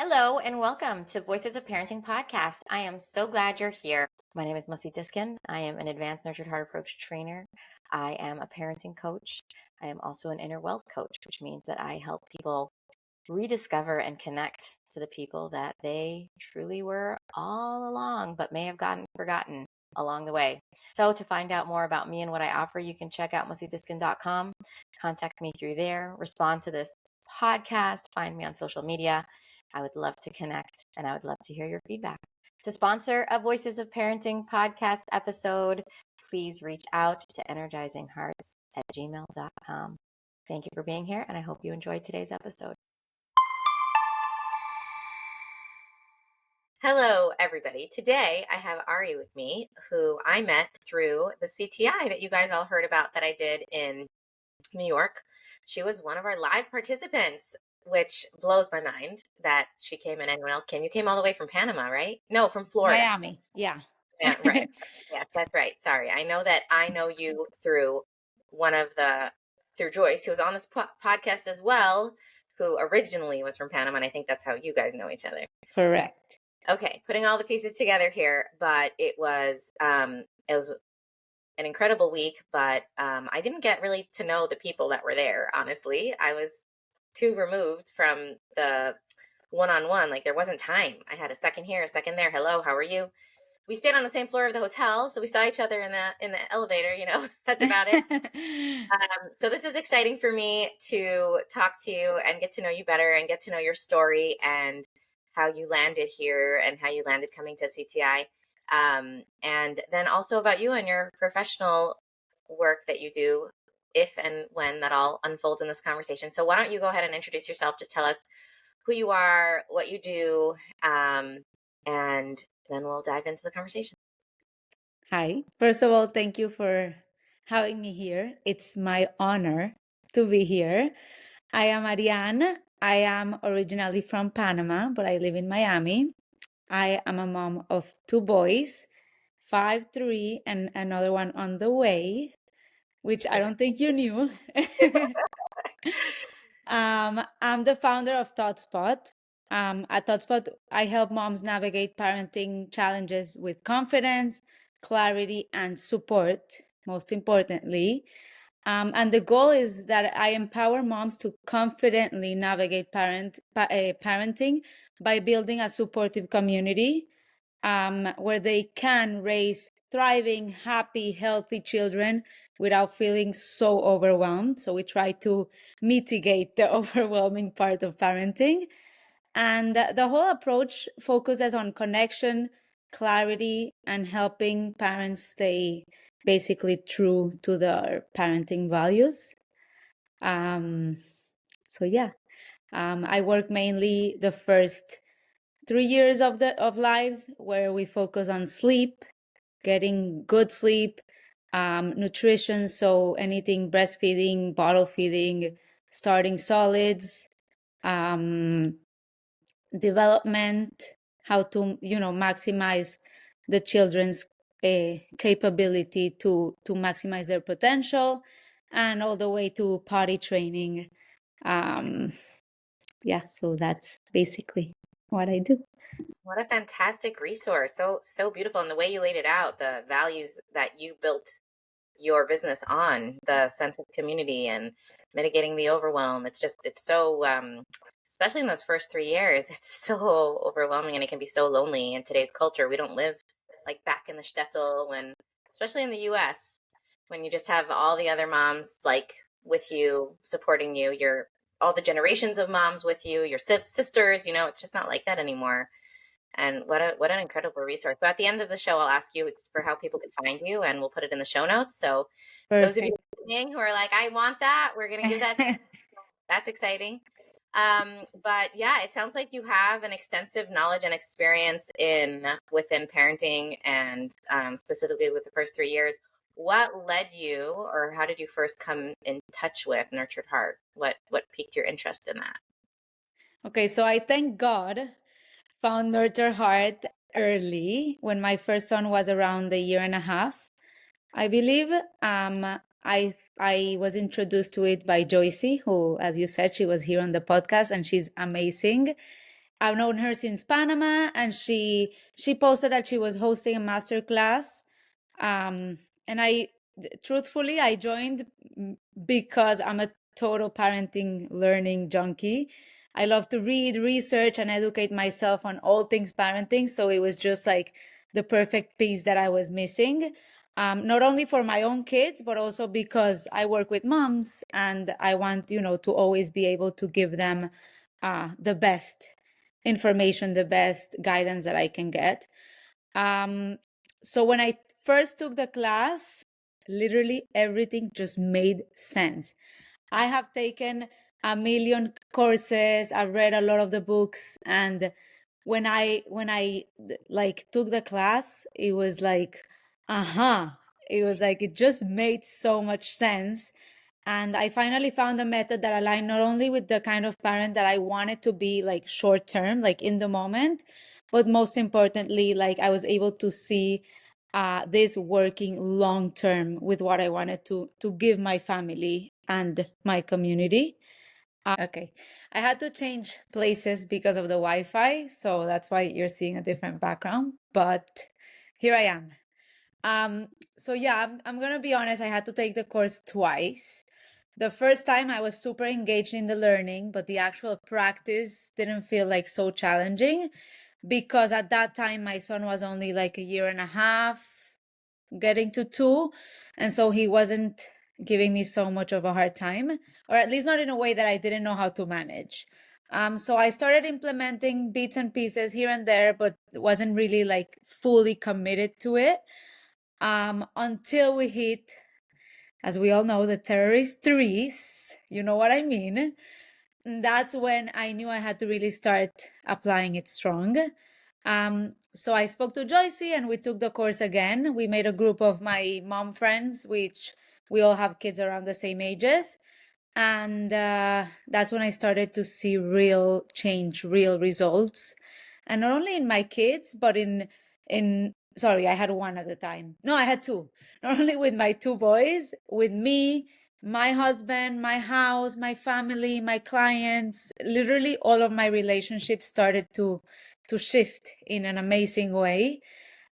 Hello and welcome to Voices of Parenting podcast. I am so glad you're here. My name is Mussi Diskin. I am an advanced nurtured heart approach trainer. I am a parenting coach. I am also an inner wealth coach, which means that I help people rediscover and connect to the people that they truly were all along, but may have gotten forgotten along the way. So to find out more about me and what I offer, you can check out mussidiskin.com, contact me through there, respond to this podcast, find me on social media. I would love to connect and I would love to hear your feedback. To sponsor a Voices of Parenting podcast episode, please reach out to energizinghearts@gmail.com. Thank you for being here, and I hope you enjoyed today's episode. Hello, everybody. Today I have Ari with me, who I met through the CTI that you guys all heard about that I did in New York. She was one of our live participants, which blows my mind that she came and anyone else came. You came all the way from Panama, right? No, from Florida. Miami, yeah. Yeah, right. Yes, that's right. Sorry. I know that I know you through Joyce, who was on this podcast as well, who originally was from Panama, and I think that's how you guys know each other. Correct. Okay, putting all the pieces together here, but it was an incredible week, but I didn't get really to know the people that were there, honestly. I was too removed from the one-on-one, like there wasn't time. I had a second here, a second there. Hello, how are you? We stayed on the same floor of the hotel, so we saw each other in the elevator, that's about it. So this is exciting for me to talk to you and get to know you better and get to know your story and how you landed here and how you landed coming to CTI. And then also about you and your professional work that you do, if and when that all unfolds in this conversation. So why don't you go ahead and introduce yourself? Just tell us who you are, what you do, and then we'll dive into the conversation. Hi. First of all, thank you for having me here. It's my honor to be here. I am Arianne. I am originally from Panama, but I live in Miami. I am a mom of two boys, 5'3", and another one on the way, which I don't think you knew. I'm the founder of ThoughtSpot. At ThoughtSpot, I help moms navigate parenting challenges with confidence, clarity, and support, most importantly. And the goal is that I empower moms to confidently navigate parenting by building a supportive community where they can raise thriving, happy, healthy children without feeling so overwhelmed. So we try to mitigate the overwhelming part of parenting. And the whole approach focuses on connection, clarity, and helping parents stay basically true to their parenting values. I work mainly the first 3 years of lives where we focus on sleep, getting good sleep, nutrition, so anything breastfeeding, bottle feeding, starting solids, development, how to maximize the children's capability to maximize their potential, and all the way to potty training. So that's basically what I do. What a fantastic resource. So beautiful. And the way you laid it out, the values that you built your business on, the sense of community and mitigating the overwhelm. It's so, especially in those first 3 years, it's so overwhelming and it can be so lonely in today's culture. We don't live like back in the shtetl especially in the US, when you just have all the other moms like with you, supporting you, all the generations of moms with you, your sisters, it's just not like that anymore. And what an incredible resource. So at the end of the show, I'll ask you for how people can find you, and we'll put it in the show notes. So those of you listening who are like, I want that, we're going to give that. That's exciting. But yeah, it sounds like you have an extensive knowledge and experience within parenting, and specifically with the first 3 years. What led you, or how did you first come in touch with Nurtured Heart? What piqued your interest in that? Okay, so I thank God found Nurtured Heart early when my first son was around a year and a half. I believe I was introduced to it by Joyce, who, as you said, she was here on the podcast and she's amazing. I've known her since Panama, and she posted that she was hosting a master class. And I, truthfully, I joined because I'm a total parenting learning junkie. I love to read, research, and educate myself on all things parenting. So it was just like the perfect piece that I was missing. Not only for my own kids, but also because I work with moms and I want, to always be able to give them the best information, the best guidance that I can get. So when I first took the class, literally everything just made sense. I have taken a million courses, I've read a lot of the books, and when I like took the class, it was like, uh-huh. It was like it just made so much sense. And I finally found a method that aligned not only with the kind of parent that I wanted to be, like short term, like in the moment, but most importantly, like I was able to see this working long term with what I wanted to give my family and my community. Okay. I had to change places because of the Wi-Fi, so that's why you're seeing a different background, but here I am. So yeah, I'm gonna be honest, I had to take the course twice. The first time I was super engaged in the learning, but the actual practice didn't feel like so challenging because at that time my son was only like a year and a half, getting to two. And so he wasn't giving me so much of a hard time, or at least not in a way that I didn't know how to manage. So I started implementing bits and pieces here and there, but wasn't really like fully committed to it until we hit, as we all know, the terrorist threes. You know what I mean? And that's when I knew I had to really start applying it strong. So I spoke to Joycey and we took the course again. We made a group of my mom friends, which we all have kids around the same ages. And that's when I started to see real change, real results. And not only in my kids, but in sorry, I had one at the time. No, I had two. Not only with my two boys, with me, my husband, my house, my family, my clients, literally all of my relationships started to shift in an amazing way.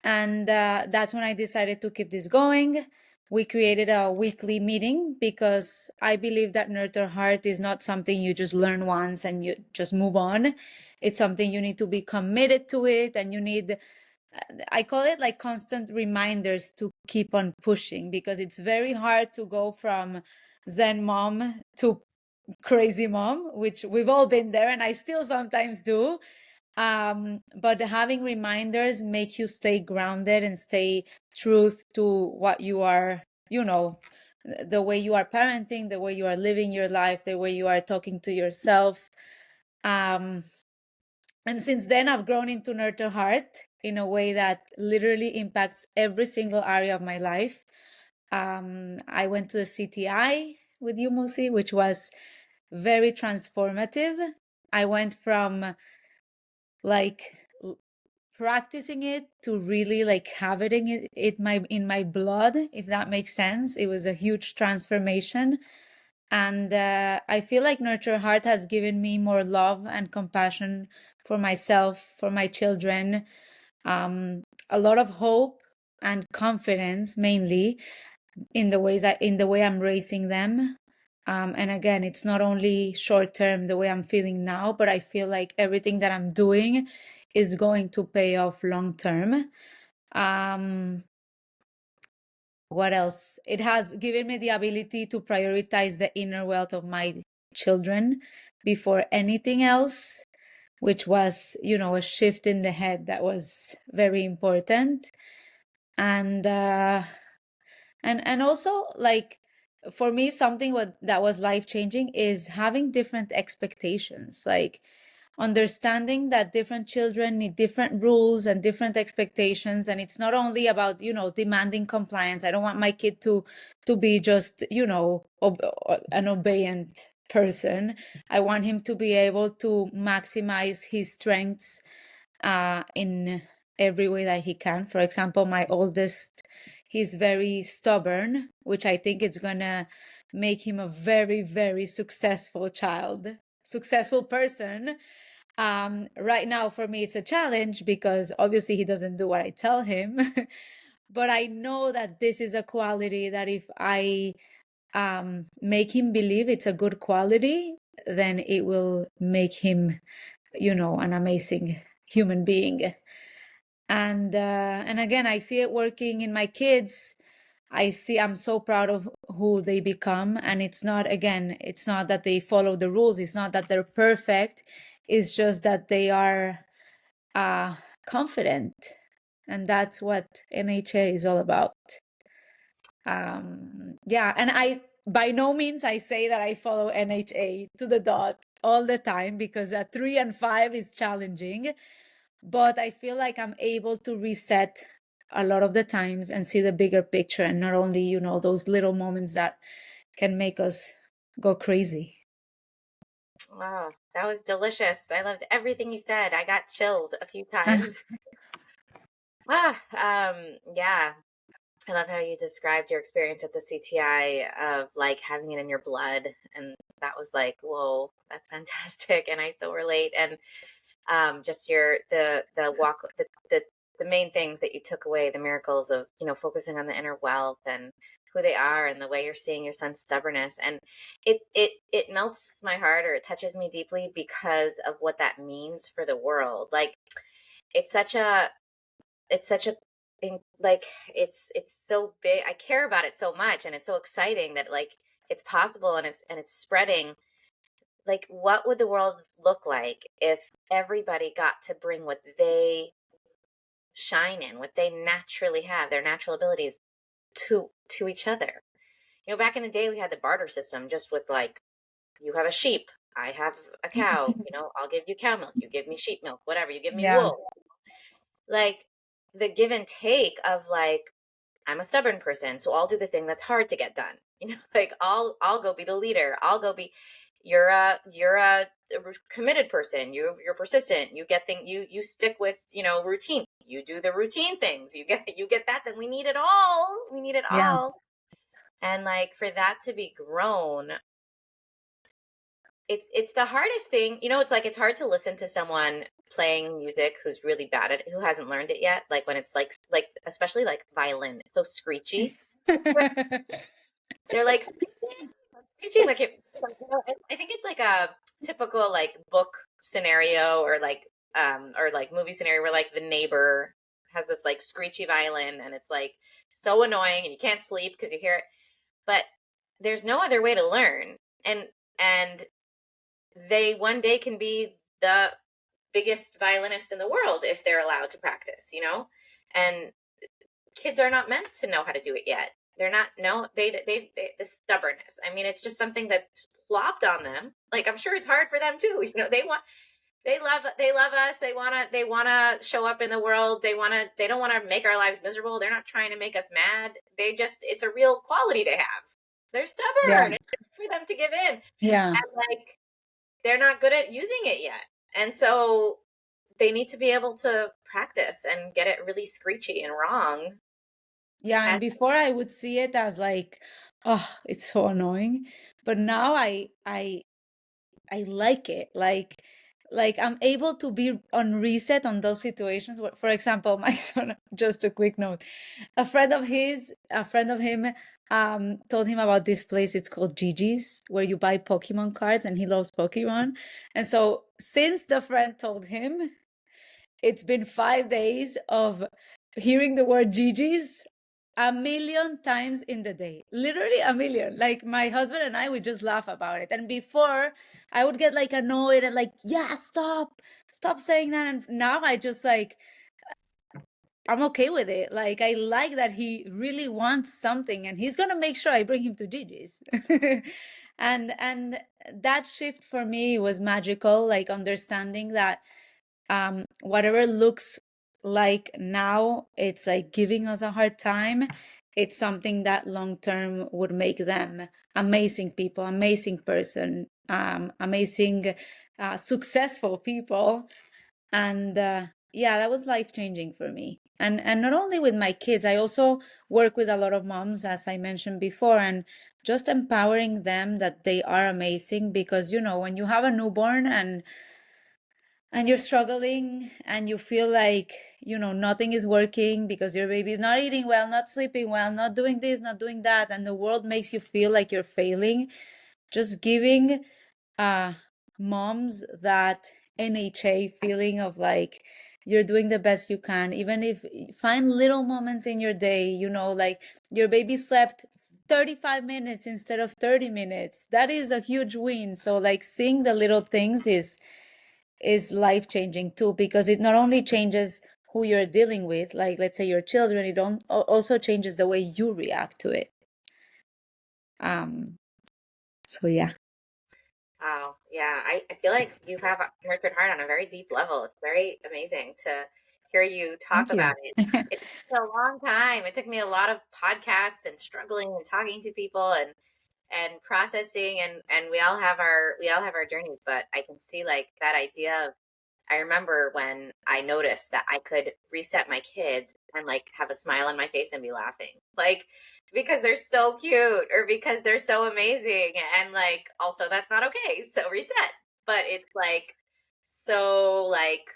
And that's when I decided to keep this going. We created a weekly meeting because I believe that Nurture Heart is not something you just learn once and you just move on. It's something you need to be committed to it, and you need, I call it like constant reminders to keep on pushing, because it's very hard to go from Zen mom to crazy mom, which we've all been there and I still sometimes do. But having reminders make you stay grounded and stay truth to what you are, the way you are parenting, the way you are living your life, the way you are talking to yourself. And since then, I've grown into Nurture Heart in a way that literally impacts every single area of my life. I went to the CTI with you, Mussi, which was very transformative. I went from like practicing it to really like having in my blood, if that makes sense. It was a huge transformation. And I feel like Nurture Heart has given me more love and compassion for myself, for my children, a lot of hope and confidence, mainly in the way I'm raising them. And again, it's not only short term the way I'm feeling now, but I feel like everything that I'm doing is going to pay off long term. What else? It has given me the ability to prioritize the inner wealth of my children before anything else, which was, a shift in the head that was very important. And and also, like, for me, something that was life changing is having different expectations, like understanding that different children need different rules and different expectations. And it's not only about, demanding compliance. I don't want my kid to be just, an obedient person. I want him to be able to maximize his strengths in every way that he can. For example, my oldest, he's very stubborn, which I think is gonna make him a very, very successful child, successful person. Right now, for me, it's a challenge because obviously he doesn't do what I tell him. But I know that this is a quality that if I make him believe it's a good quality, then it will make him, an amazing human being. And again, I see it working in my kids. I'm so proud of who they become. And it's not that they follow the rules. It's not that they're perfect. It's just that they are confident. And that's what NHA is all about. Yeah. And by no means I say that I follow NHA to the dot all the time, because at 3 and 5 is challenging. But I feel like I'm able to reset a lot of the times and see the bigger picture, and not only, those little moments that can make us go crazy. Wow, that was delicious. I loved everything you said. I got chills a few times. Yeah. I love how you described your experience at the CTI of like having it in your blood. And that was like, whoa, that's fantastic. And I so relate. And just the walk, the main things that you took away, the miracles of, focusing on the inner wealth and who they are, and the way you're seeing your son's stubbornness. And it melts my heart, or it touches me deeply because of what that means for the world. Like, it's such a it's such a like it's so big. I care about it so much, and it's so exciting that like it's possible, and it's spreading. Like, what would the world look like if everybody got to bring what they shine in, what they naturally have, their natural abilities, to each other? Back in the day we had the barter system, just with like, you have a sheep, I have a cow, I'll give you cow milk, you give me sheep milk, whatever, you give me Yeah. wool. Like, the give and take of like, I'm a stubborn person, so I'll do the thing that's hard to get done. Like, I'll go be the leader. I'll go be you're a committed person. You're persistent. You get you stick with, routine. You do the routine things. You get that, and we need it all. We need it Yeah. all. And like, for that to be grown, it's the hardest thing. It's like, it's hard to listen to someone playing music who's really bad at it, who hasn't learned it yet. Like, when it's like especially like violin, it's so screechy. They're like screeching like it. I think it's like a typical like book scenario, or like movie scenario, where like the neighbor has this like screechy violin, and it's like so annoying, and you can't sleep because you hear it. But there's no other way to learn, and they one day can be the biggest violinist in the world if they're allowed to practice, and kids are not meant to know how to do it yet. They're not, no, they the stubbornness. I mean, it's just something that's plopped on them. Like, I'm sure it's hard for them too. They love us. They want to show up in the world. They don't want to make our lives miserable. They're not trying to make us mad. It's a real quality they have. They're Yeah. stubborn. It's hard for them to give in. Yeah. And like, they're not good at using it yet. And so they need to be able to practice and get it really screechy and wrong. Yeah. And As, before I would see it as like, oh, it's so annoying. But now I like it. Like I'm able to be on reset on those situations where, for example, my son, just a quick note, a friend of him, told him about this place. It's called Gigi's, where you buy Pokemon cards, and he loves Pokemon. And so since the friend told him, it's been 5 days of hearing the word Gigi's a million times in the day, literally a million. Like, my husband and I would just laugh about it. And before, I would get like annoyed and like, yeah, stop saying that. And now I just like, I'm okay with it. Like, I like that he really wants something, and he's gonna make sure I bring him to Gigi's. And that shift for me was magical, like understanding that whatever looks like now it's like giving us a hard time, it's something that long term would make them amazing people, amazing person, amazing successful people. And yeah, that was life changing for me. And not only with my kids, I also work with a lot of moms, as I mentioned before, and just empowering them that they are amazing. Because when you have a newborn, and you're struggling and you feel like, nothing is working because your baby is not eating well, not sleeping well, not doing this, not doing that, and the world makes you feel like you're failing, just giving uh moms that NHA feeling of like you're doing the best you can, even if find little moments in your day, like your baby slept 35 minutes instead of 30 minutes. That is a huge win. So like seeing the little things is life changing too, because it not only changes who you're dealing with, like let's say your children, it also changes the way you react to it. So yeah. Wow. Yeah. I feel like you have a nurtured heart on a very deep level. It's very amazing to hear you talk Thank you. about it. It took me a long time. It took me a lot of podcasts and struggling and talking to people and processing, and we all have our journeys, but I can see like that idea of, I remember when I noticed that I could reset my kids and like have a smile on my face and be laughing. Like because they're so cute or because they're so amazing, and like also that's not okay. So reset. But so like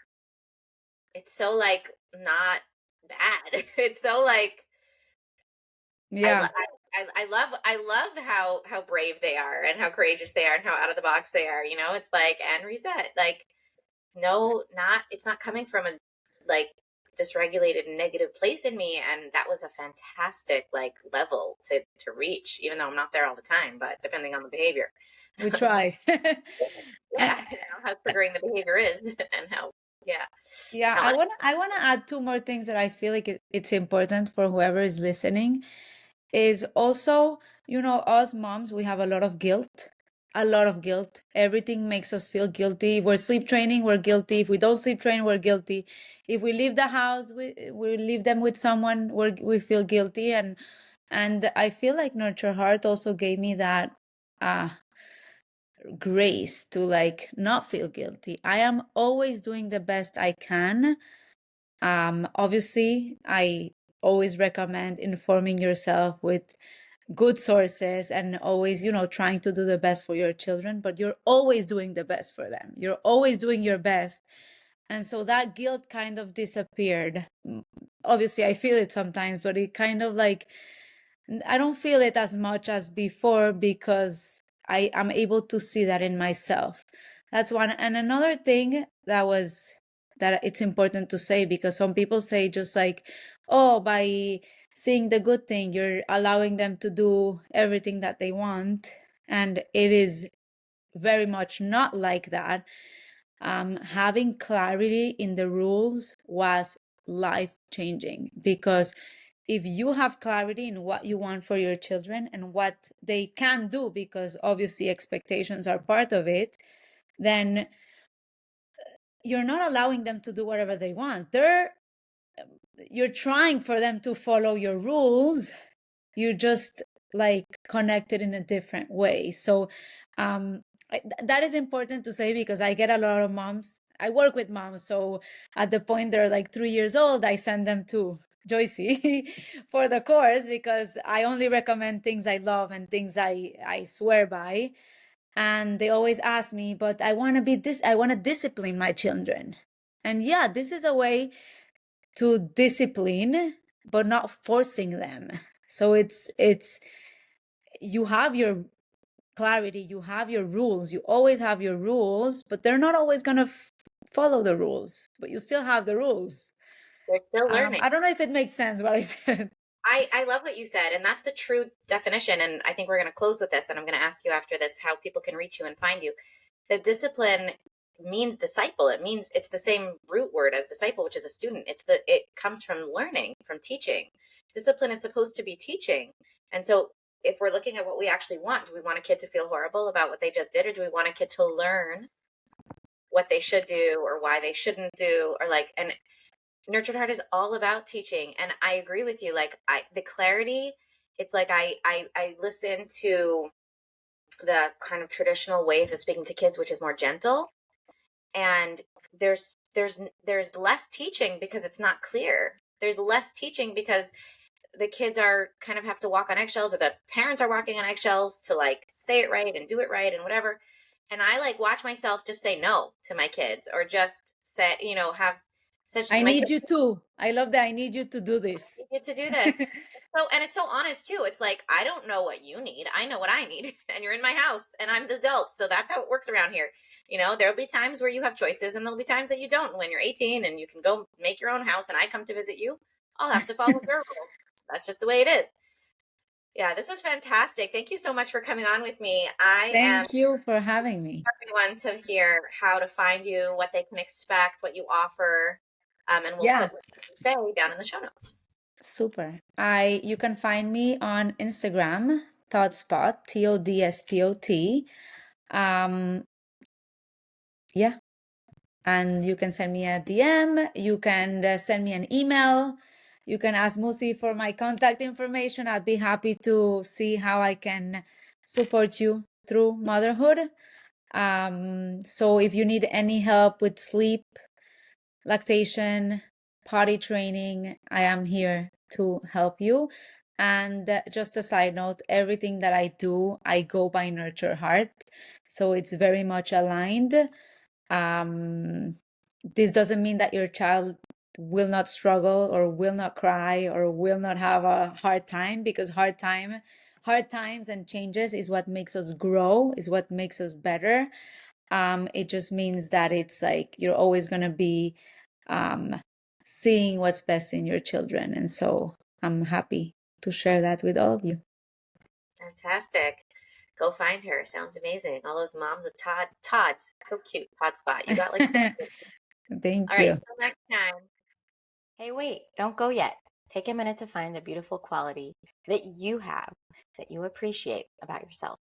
it's so like not bad. It's so like I, lo- Yeah. I love how brave they are and how courageous they are and how out of the box they are. It's like, and reset. Like no, not it's not coming from a like dysregulated negative place in me, and that was a fantastic like level to reach, even though I'm not there all the time, but depending on the behavior. We try. Uh, Yeah, how triggering the behavior is and how, yeah, Yeah, how I wanna add two more things that I feel like it's important for whoever is listening. Is also, us moms, we have a lot of guilt. A lot of guilt. Everything makes us feel guilty. If we're sleep training, we're guilty. If we don't sleep train, we're guilty. If we leave the house, we leave them with someone, we feel guilty. And I feel like Nurture Heart also gave me that uh grace to like not feel guilty. I am always doing the best I can. Obviously, I always recommend informing yourself with good sources and always, trying to do the best for your children, but you're always doing the best for them. You're always doing your best. And so that guilt kind of disappeared. Obviously, I feel it sometimes, but it kind of like, I don't feel it as much as before because I am able to see that in myself. That's one. And another thing that it's important to say, because some people say just like, oh, by seeing the good thing, you're allowing them to do everything that they want. And it is very much not like that. Having clarity in the rules was life changing, because if you have clarity in what you want for your children and what they can do, because obviously expectations are part of it, then you're not allowing them to do whatever they want. You're trying for them to follow your rules. You just like connected in a different way. So that is important to say, because I get a lot of moms. I work with moms, so at the point they're like 3 years old, I send them to Joycey for the course, because I only recommend things I love and things I swear by. And they always ask me, but I want to I want to discipline my children. And yeah, this is a way to discipline, but not forcing them. So it's you have your clarity, you have your rules, you always have your rules, but they're not always going to follow the rules, but you still have the rules. they're still learning. I don't know if it makes sense what I said. I love what you said, and that's the true definition. And I think we're going to close with this, and I'm going to ask you after this how people can reach you and find you. The discipline means disciple. It means it's the same root word as disciple, which is a student. It comes from learning, from teaching. Discipline is supposed to be teaching. And so if we're looking at what we actually want, do we want a kid to feel horrible about what they just did, or do we want a kid to learn what they should do or why they shouldn't do, or like, and Nurtured Heart is all about teaching. And I agree with you. Like the clarity, it's like I listen to the kind of traditional ways of speaking to kids, which is more gentle. And there's less teaching because it's not clear. There's less teaching because the kids are kind of have to walk on eggshells, or the parents are walking on eggshells to like say it right and do it right and whatever. And I like watch myself just say no to my kids, or just say, have such I my need kids you to. I love that. I need you to do this. need to do this. So, and it's so honest too. It's like, I don't know what you need. I know what I need. And you're in my house and I'm the adult. So that's how it works around here. There'll be times where you have choices and there'll be times that you don't. When you're 18 and you can go make your own house and I come to visit you, I'll have to follow your rules. That's just the way it is. Yeah, this was fantastic. Thank you so much for coming on with me. I am Thank you for having me. everyone to hear how to find you, what they can expect, what you offer. And we'll Yeah, put what you say down in the show notes. super. You can find me on Instagram, Todspot, Todspot. Um, yeah, and you can send me a DM. You can send me an email. You can ask Mussi for my contact information. I'd be happy to see how I can support you through motherhood. So if you need any help with sleep, lactation, potty training, I am here to help you. And just a side note, everything that I do, I go by Nurture Heart. So it's very much aligned. Um, this doesn't mean that your child will not struggle or will not cry or will not have a hard time, because hard times and changes is what makes us grow, is what makes us better. It just means that it's like you're always going to be um, seeing what's best in your children. And so I'm happy to share that with all of you. Fantastic. Go find her. Sounds amazing. All those moms of Todd's. So cute. Todd Spot. You got like six. All Thank right. you. Until next time. Hey, wait. Don't go yet. Take a minute to find the beautiful quality that you have, that you appreciate about yourself.